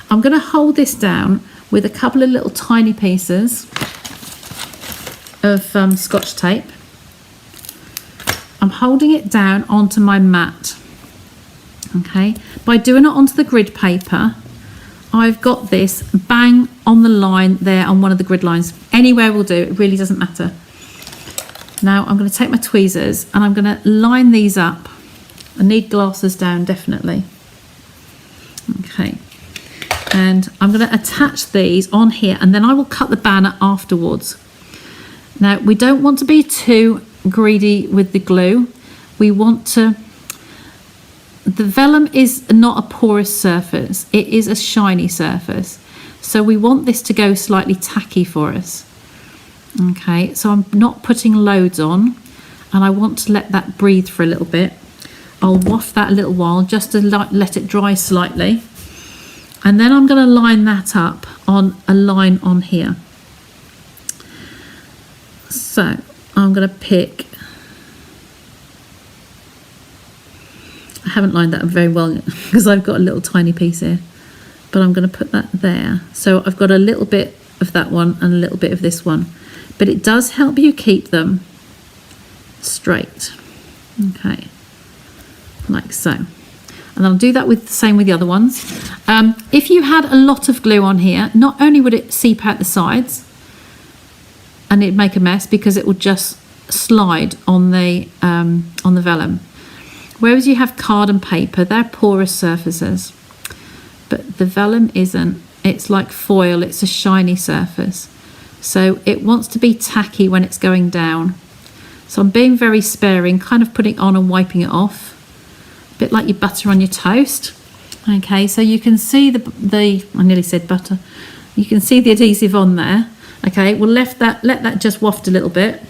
I'm gonna hold this down with a couple of little tiny pieces of Scotch tape. I'm holding it down onto my mat. Okay, by doing it onto the grid paper, I've got this bang on the line there on one of the grid lines. Anywhere will do, it really doesn't matter. Now I'm going to take my tweezers and I'm going to line these up. I need glasses down, definitely. Okay, and I'm going to attach these on here, and then I will cut the banner afterwards. Now, we don't want to be too greedy with the glue. We want to, the vellum is not a porous surface, it is a shiny surface. So we want this to go slightly tacky for us. Okay, so I'm not putting loads on, and I want to let that breathe for a little bit. I'll waft that a little while just to let it dry slightly. And then I'm going to line that up on a line on here. So I'm going to pick, I haven't lined that up very well because I've got a little tiny piece here, but I'm going to put that there. So I've got a little bit of that one and a little bit of this one, but it does help you keep them straight. Okay, like so. And I'll do that with the same with the other ones. If you had a lot of glue on here, not only would it seep out the sides and it'd make a mess because it would just slide on the vellum. Whereas you have card and paper, they're porous surfaces, but the vellum isn't. It's like foil, it's a shiny surface. So it wants to be tacky when it's going down. So I'm being very sparing, kind of putting it on and wiping it off. A bit like your butter on your toast. Okay, so you can see the I nearly said butter. You can see the adhesive on there. Okay, we'll let that just waft a little bit.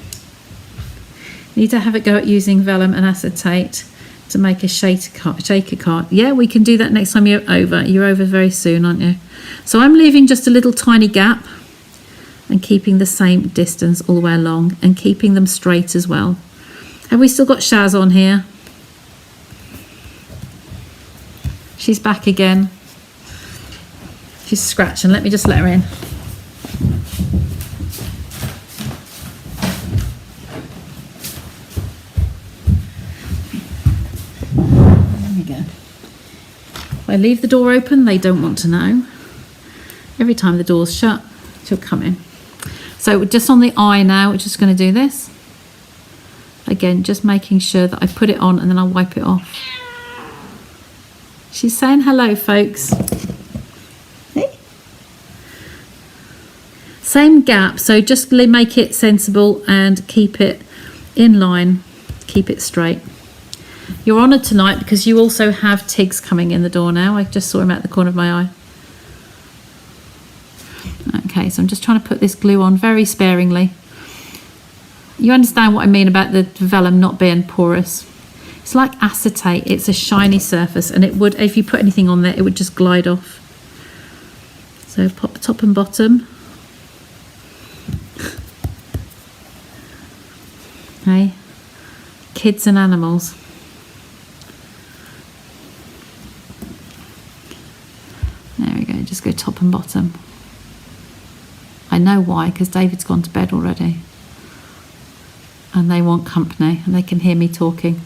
Need to have it go at using vellum and acetate to make a shaker card. Yeah, we can do that next time you're over. You're over very soon, aren't you? So I'm leaving just a little tiny gap and keeping the same distance all the way along and keeping them straight as well. Have we still got Shaz on here? She's back again. She's scratching. Let me just let her in. There we go. If I leave the door open, they don't want to know. Every time the door's shut, she'll come in. So just on the eye now, we're just going to do this. Again, just making sure that I put it on and then I'll wipe it off. She's saying hello, folks. Hey. Same gap, so just make it sensible and keep it in line, keep it straight. You're honoured tonight because you also have Tiggs coming in the door now. I just saw him out the corner of my eye. Okay, so I'm just trying to put this glue on very sparingly. You understand what I mean about the vellum not being porous. It's like acetate, it's a shiny surface, and it would, if you put anything on there, it would just glide off. So pop the top and bottom. Okay, kids and animals. There we go, just go top and bottom. I know why, because David's gone to bed already. And they want company, and they can hear me talking.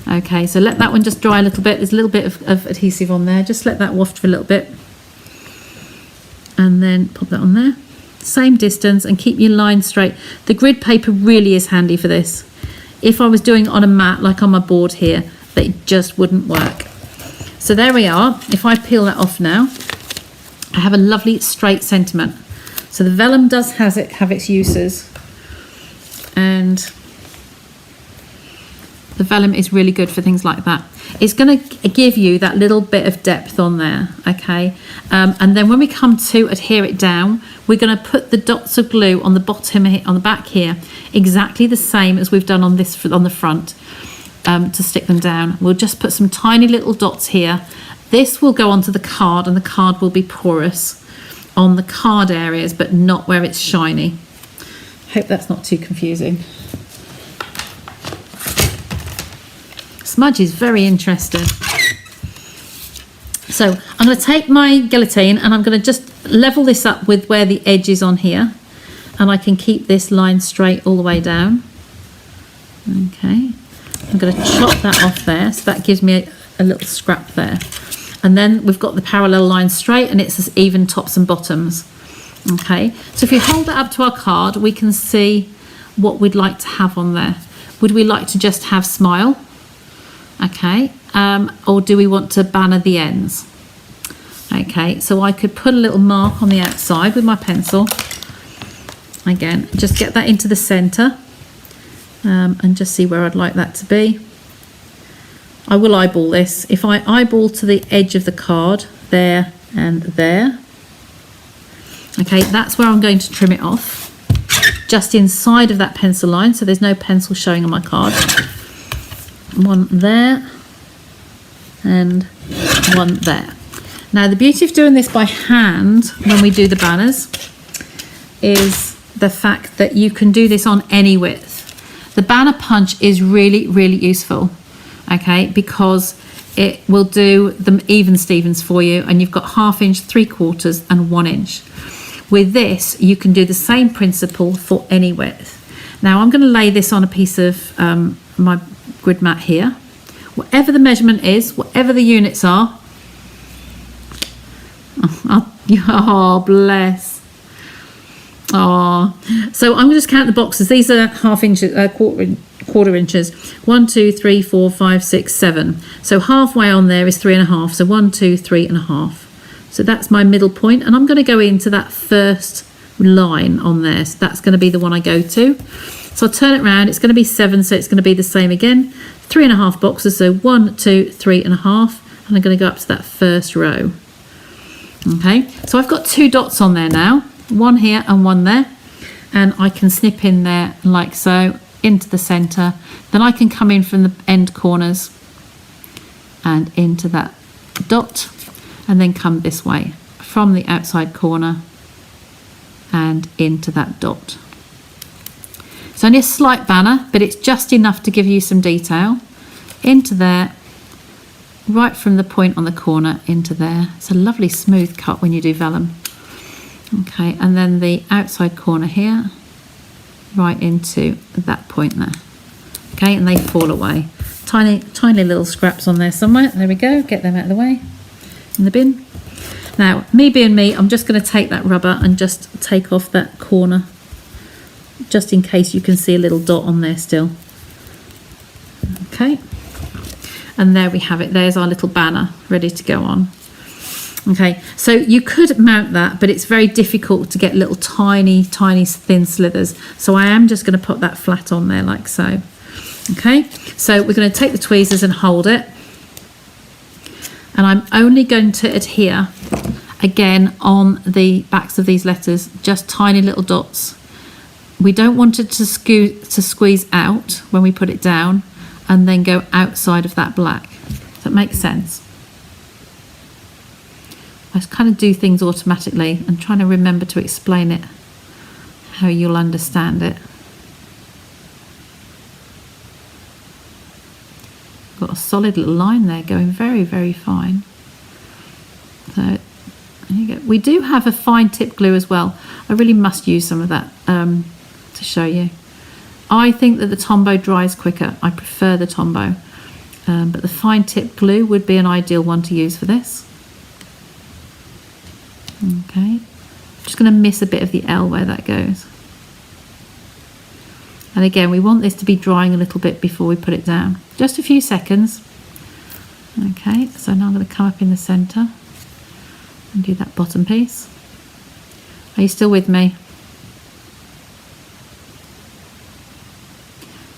Okay, so let that one just dry a little bit. There's a little bit of adhesive on there. Just let that waft for a little bit. And then pop that on there. Same distance and keep your line straight. The grid paper really is handy for this. If I was doing it on a mat, like on my board here, it just wouldn't work. So there we are. If I peel that off now, I have a lovely straight sentiment. So the vellum does have its uses. And the vellum is really good for things like that. It's going to give you that little bit of depth on there, okay? And then when we come to adhere it down, we're going to put the dots of glue on the bottom, on the back here, exactly the same as we've done on this on the front, to stick them down. We'll just put some tiny little dots here. This will go onto the card, and the card will be porous on the card areas, but not where it's shiny. Hope that's not too confusing. Smudge is very interesting. So I'm going to take my guillotine and I'm going to just level this up with where the edge is on here, and I can keep this line straight all the way down. Okay, I'm going to chop that off there, so that gives me a little scrap there. And then we've got the parallel line straight, and it's as even tops and bottoms. Okay, so if you hold that up to our card, we can see what we'd like to have on there. Would we like to just have smile? Okay, or do we want to banner the ends? Okay, so I could put a little mark on the outside with my pencil. Again, just get that into the center, and just see where I'd like that to be. I will eyeball this. If I eyeball to the edge of the card, there and there, okay, that's where I'm going to trim it off, just inside of that pencil line, so there's no pencil showing on my card. One there and one there. Now the beauty of doing this by hand when we do the banners is the fact that you can do this on any width. The banner punch is really, really useful, okay, because it will do the even Stevens for you, and you've got 1/2 inch, 3/4 and 1 inch. With this, you can do the same principle for any width. Now I'm going to lay this on a piece of my grid mat here. Whatever the measurement is, whatever the units are. Oh, bless. Oh, so I'm going to just count the boxes. These are 1/2 inch, quarter inches. 1, 2, 3, 4, 5, 6, 7. So halfway on there is 3.5. So 1, 2, 3.5. So that's my middle point, and I'm going to go into that first line on there. So that's going to be the one I go to. So I'll turn it around. It's going to be 7, so it's going to be the same again. 3.5 boxes. So 1, 2, 3.5, and I'm going to go up to that first row. Okay, so I've got 2 dots on there now, one here and one there, and I can snip in there like so into the center. Then I can come in from the end corners and into that dot, and then come this way from the outside corner and into that dot. It's only a slight banner, but it's just enough to give you some detail. Into there, right from the point on the corner into there. It's a lovely smooth cut when you do vellum. Okay, and then the outside corner here, right into that point there. Okay, and they fall away. Tiny little scraps on there somewhere. There we go, get them out of the way in the bin. Now, me being me, I'm just going to take that rubber and just take off that corner, just in case you can see a little dot on there still. Okay. And there we have it. There's our little banner ready to go on. Okay, so you could mount that, but it's very difficult to get little tiny thin slithers. So I am just going to put that flat on there like so. Okay, so we're going to take the tweezers and hold it. And I'm only going to adhere again on the backs of these letters, just tiny little dots. We don't want it to squeeze out when we put it down and then go outside of that black. Does that make sense? I just kind of do things automatically and trying to remember to explain it how you'll understand it. Got a solid little line there going very, very fine. So there you go. We do have a fine tip glue as well. I really must use some of that to show you. I think that the Tombow dries quicker. I prefer the Tombow, but the fine tip glue would be an ideal one to use for this. Okay, just going to miss a bit of the L where that goes. And again, we want this to be drying a little bit before we put it down. Just a few seconds. Okay, so now I'm going to come up in the centre and do that bottom piece. Are you still with me?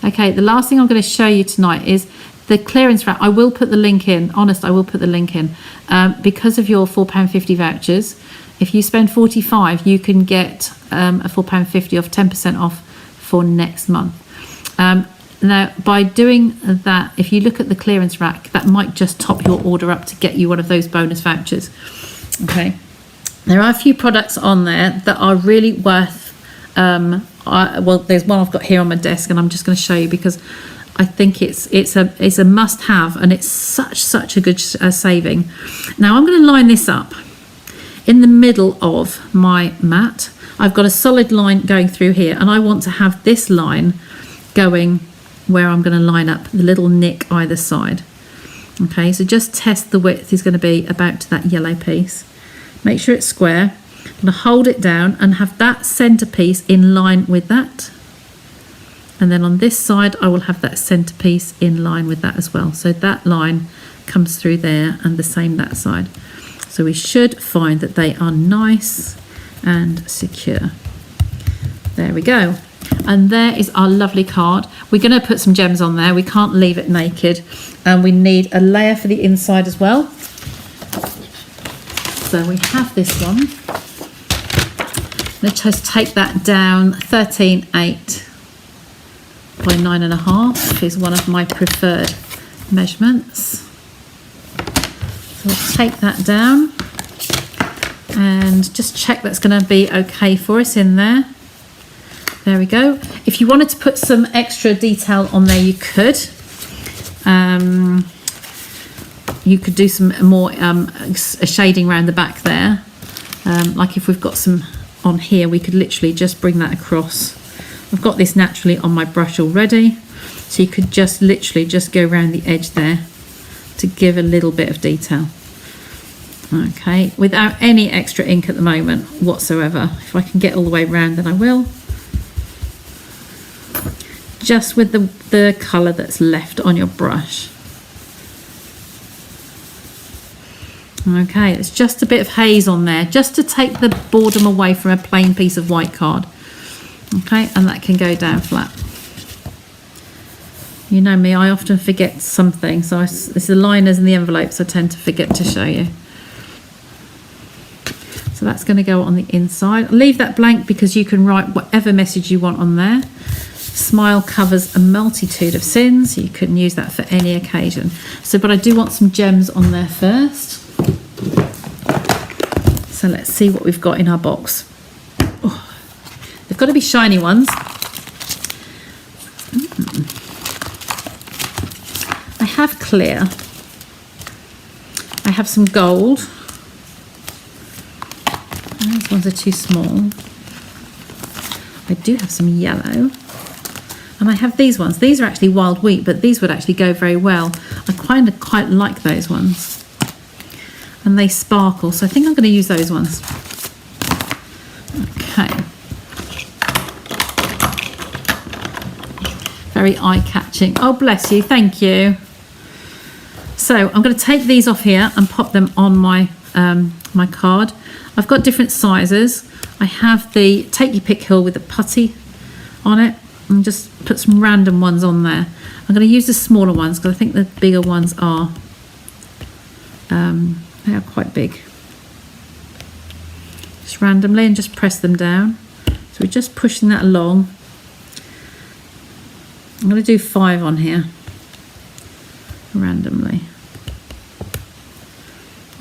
Okay, the last thing I'm going to show you tonight is the clearance rack. I will put the link in. Honest, I will put the link in. Because of your £4.50 vouchers, if you spend £45, you can get a £4.50 off, 10% off for next month. Now, by doing that, if you look at the clearance rack, that might just top your order up to get you one of those bonus vouchers. Okay, there are a few products on there that are really worth. Well, there's one I've got here on my desk, and I'm just going to show you because I think it's a must-have, and it's such a good saving. Now I'm going to line this up in the middle of my mat. I've got a solid line going through here, and I want to have this line going where I'm going to line up the little nick either side. Okay, so just test the width is going to be about to that yellow piece. Make sure it's square. I'm going to hold it down and have that centre piece in line with that. And then on this side, I will have that centre piece in line with that as well. So that line comes through there, and the same that side. So we should find that they are nice and secure. There we go. And there is our lovely card. We're going to put some gems on there. We can't leave it naked. And we need a layer for the inside as well. So we have this one. Let's just take that down. 13.8 by 9.5 is one of my preferred measurements. So we'll take that down. And just check that's going to be okay for us in there. There we go. If you wanted to put some extra detail on there, you could. You could do some more shading around the back there. Like if we've got some on here, we could literally just bring that across. I've got this naturally on my brush already, so you could just literally just go around the edge there to give a little bit of detail. Okay, without any extra ink at the moment whatsoever. If I can get all the way around, then I will. Just with the colour that's left on your brush. Okay, it's just a bit of haze on there, just to take the boredom away from a plain piece of white card. Okay, and that can go down flat. You know me, I often forget something, so it's the liners and the envelopes I tend to forget to show you. So that's going to go on the inside. Leave that blank because you can write whatever message you want on there. Smile covers a multitude of sins. You can use that for any occasion. So, but I do want some gems on there first. So let's see what we've got in our box. Oh, they've got to be shiny ones. I have clear. I have some gold. These ones are too small. I do have some yellow. And I have these ones. These are actually wild wheat, but these would actually go very well. I quite like those ones. And they sparkle, so I think I'm going to use those ones. Okay. Very eye-catching. Oh, bless you. Thank you. So I'm going to take these off here and pop them on my my card. I've got different sizes. I have the Take Your Pick Hill with the putty on it. And just put some random ones on there. I'm going to use the smaller ones because I think the bigger ones are they are quite big. Just randomly, and just press them down. So we're just pushing that along. I'm going to do 5 on here randomly.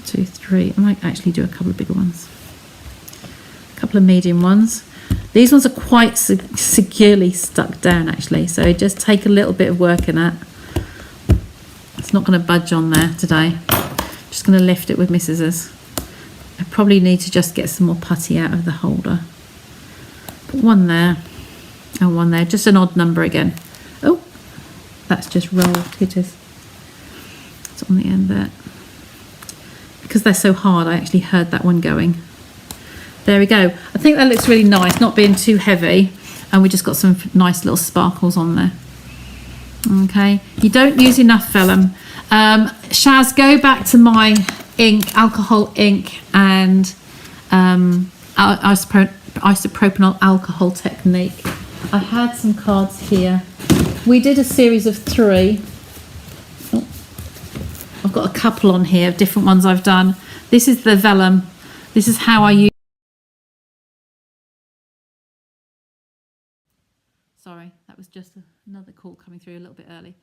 2, 3. I might actually do a couple of bigger ones. A couple of medium ones. These ones are quite securely stuck down actually, so just take a little bit of work in that. It's not going to budge on there today. Just going to lift it with my scissors. I probably need to just get some more putty out of the holder. Put one there and one there, just an odd number again. Oh, that's just rolled. It is. It's on the end there. Because they're so hard, I actually heard that one going. There we go. I think that looks really nice, not being too heavy. And we just got some nice little sparkles on there. Okay, you don't use enough vellum. Shaz, go back to my ink, alcohol ink and isopropanol alcohol technique. I had some cards here. We did a series of 3. Oh, I've got a couple on here, different ones I've done. This is the vellum. This is how I use. Sorry, that was just another call coming through a little bit early.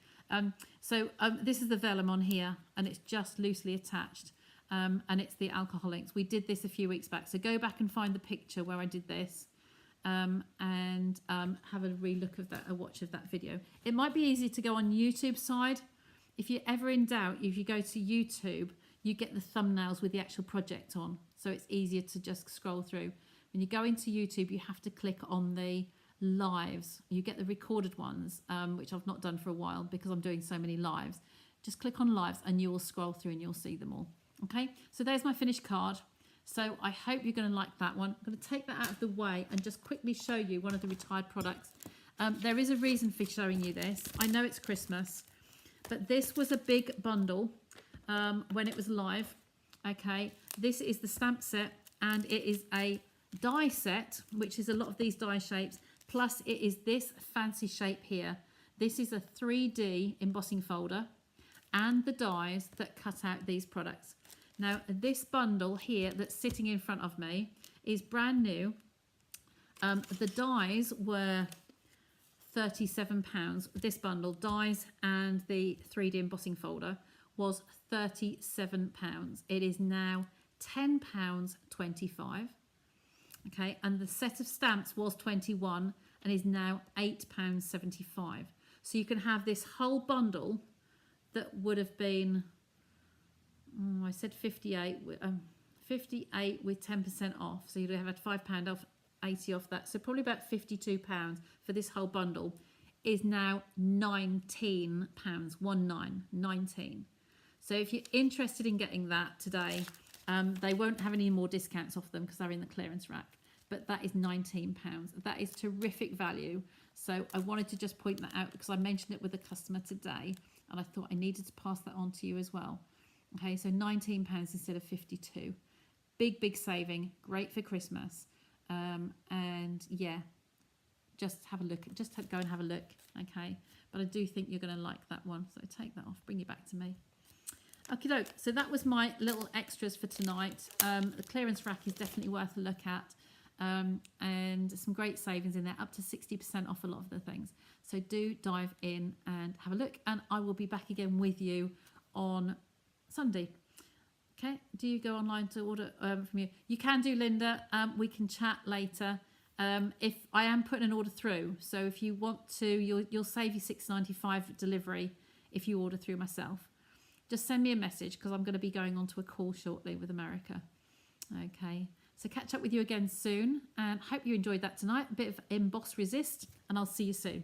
This is the vellum on here, and it's just loosely attached, and it's the alcohol inks. We did this a few weeks back, so go back and find the picture where I did this, and have a relook of that, a watch of that video. It might be easy to go on YouTube side. If you're ever in doubt, if you go to YouTube, you get the thumbnails with the actual project on, so it's easier to just scroll through. When you go into YouTube, you have to click on the lives. You get the recorded ones, which I've not done for a while because I'm doing so many lives. Just click on lives and you will scroll through and you'll see them all. Okay, so there's my finished card. So I hope you're going to like that one. I'm going to take that out of the way and just quickly show you one of the retired products. There is a reason for showing you this. I know it's Christmas, but this was a big bundle when it was live. Okay, this is the stamp set, and it is a die set, which is a lot of these die shapes. Plus it is this fancy shape here. This is a 3D embossing folder and the dies that cut out these products. Now this bundle here that's sitting in front of me is brand new. The dies were £37. This bundle, dies and the 3D embossing folder, was £37. It is now £10.25. Okay, and the set of stamps was 21 and is now £8.75. So you can have this whole bundle that would have been, I said 58, 58 with 10% off. So you'd have had £5 off, 80 off that. So probably about £52 for this whole bundle is now £19, 19. So if you're interested in getting that today, they won't have any more discounts off them because they're in the clearance rack. But that is £19. That is terrific value. So I wanted to just point that out because I mentioned it with a customer today and I thought I needed to pass that on to you as well. Okay, so £19 instead of 52. Big saving, great for Christmas. And yeah, just have a look, just go and have a look, okay? But I do think you're going to like that one. So take that off, bring you back to me. Okie doke, so that was my little extras for tonight. The clearance rack is definitely worth a look at. And some great savings in there, up to 60% off a lot of the things. So do dive in and have a look, and I will be back again with you on Sunday. Okay, do you go online to order from you? You can do, Linda. We can chat later. If I am putting an order through, so if you want to, you'll save you $6.95 delivery if you order through myself. Just send me a message because I'm going to be going on to a call shortly with America. Okay. So catch up with you again soon and hope you enjoyed that tonight. A bit of emboss resist and I'll see you soon.